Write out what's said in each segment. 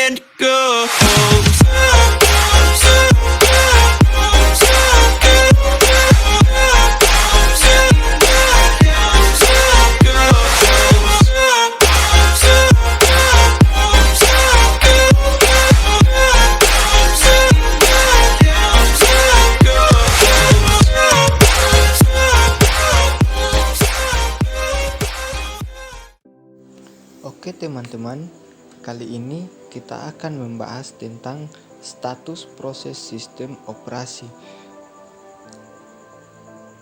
and go. Oke teman-teman, kali ini kita akan membahas tentang status proses sistem operasi.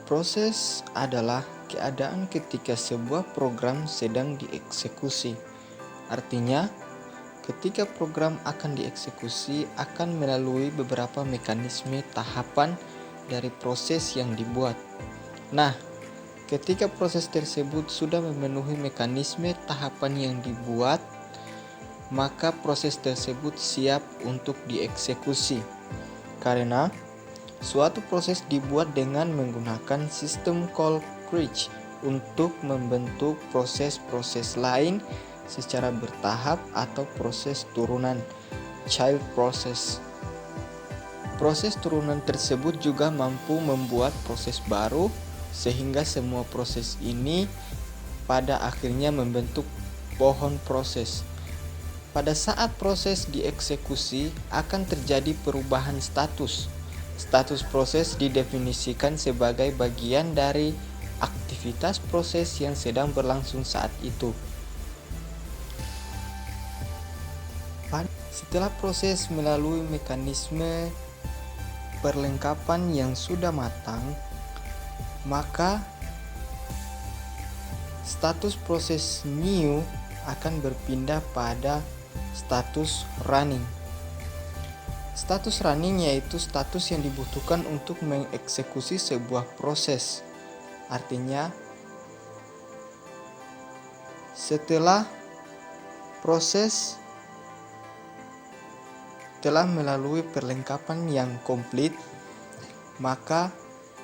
Proses adalah keadaan ketika sebuah program sedang dieksekusi. Artinya, ketika program akan dieksekusi akan melalui beberapa mekanisme tahapan dari proses yang dibuat. Nah, ketika proses tersebut sudah memenuhi mekanisme tahapan yang dibuat, maka proses tersebut siap untuk dieksekusi. Karena suatu proses dibuat dengan menggunakan sistem call bridge untuk membentuk proses-proses lain secara bertahap atau proses turunan, child process. Proses turunan tersebut juga mampu membuat proses baru, sehingga semua proses ini pada akhirnya membentuk pohon proses. Pada saat proses dieksekusi akan terjadi perubahan status. Status proses didefinisikan sebagai bagian dari aktivitas proses yang sedang berlangsung saat itu. Setelah proses melalui mekanisme perlengkapan yang sudah matang, maka status proses new akan berpindah pada status running. Status running yaitu status yang dibutuhkan untuk mengeksekusi sebuah proses. Artinya, setelah proses telah melalui perlengkapan yang komplit, maka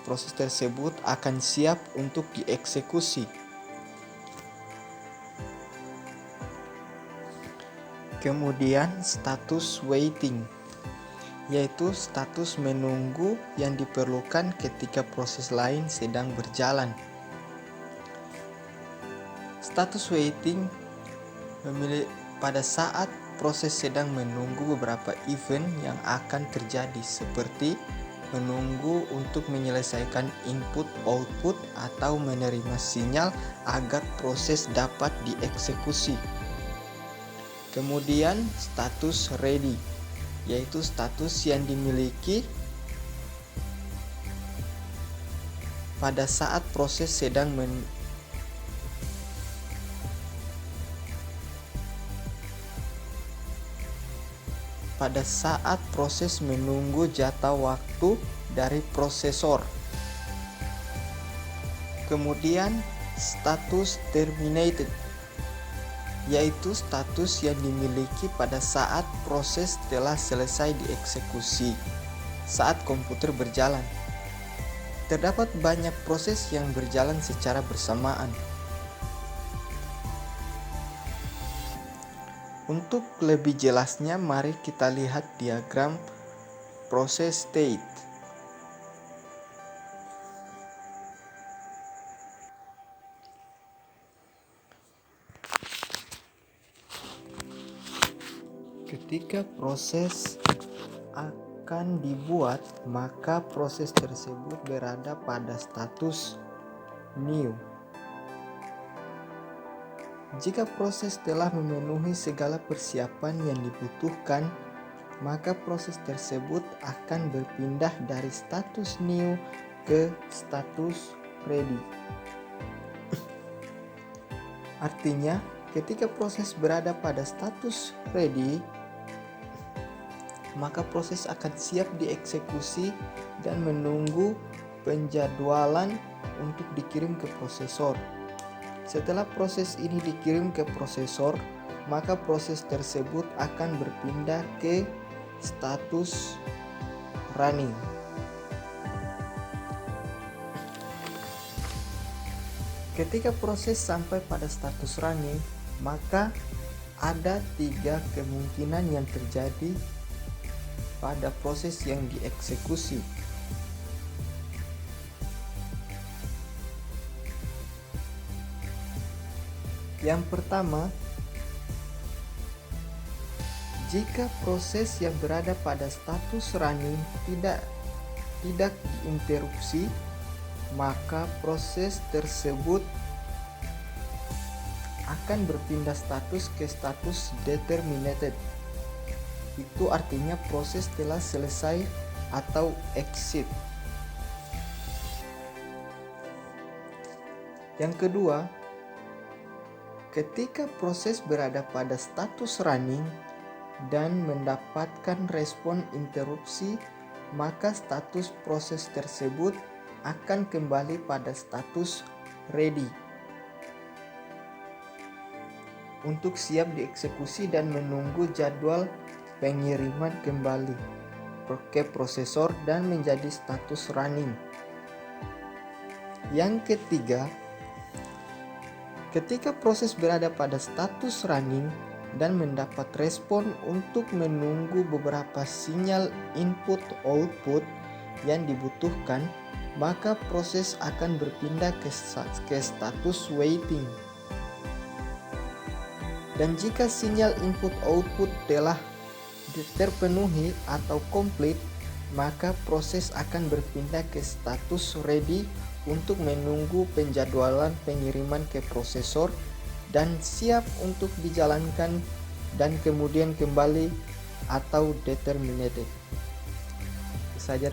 proses tersebut akan siap untuk dieksekusi. Kemudian status waiting, yaitu status menunggu yang diperlukan ketika proses lain sedang berjalan. Status waiting pada saat proses sedang menunggu beberapa event yang akan terjadi, seperti menunggu untuk menyelesaikan input-output atau menerima sinyal agar proses dapat dieksekusi. Kemudian status ready, yaitu status yang dimiliki pada saat proses sedang menunggu jatah waktu dari prosesor. Kemudian status terminated, yaitu status yang dimiliki pada saat proses telah selesai dieksekusi saat komputer berjalan. Terdapat banyak proses yang berjalan secara bersamaan. Untuk lebih jelasnya, mari kita lihat diagram proses state. Ketika proses akan dibuat, maka proses tersebut berada pada status new. Jika proses telah memenuhi segala persiapan yang dibutuhkan, maka proses tersebut akan berpindah dari status new ke status ready. Artinya, ketika proses berada pada status ready, maka proses akan siap dieksekusi dan menunggu penjadwalan untuk dikirim ke prosesor. Setelah proses ini dikirim ke prosesor, maka proses tersebut akan berpindah ke status running. Ketika proses sampai pada status running, maka ada 3 kemungkinan yang terjadi pada proses yang dieksekusi. Yang pertama, jika proses yang berada pada status running tidak diinterupsi, maka proses tersebut akan berpindah status ke status determinated. Itu artinya proses telah selesai atau exit. Yang kedua, ketika proses berada pada status running dan mendapatkan respon interupsi, maka status proses tersebut akan kembali pada status ready untuk siap dieksekusi dan menunggu jadwal pengiriman kembali ke prosesor dan menjadi status running. Yang ketiga, ketika proses berada pada status running dan mendapat respon untuk menunggu beberapa sinyal input-output yang dibutuhkan, maka proses akan berpindah ke status waiting. Dan jika sinyal input-output telah terpenuhi atau komplit, maka proses akan berpindah ke status ready untuk menunggu penjadwalan pengiriman ke prosesor dan siap untuk dijalankan dan kemudian kembali atau determinated. Saja.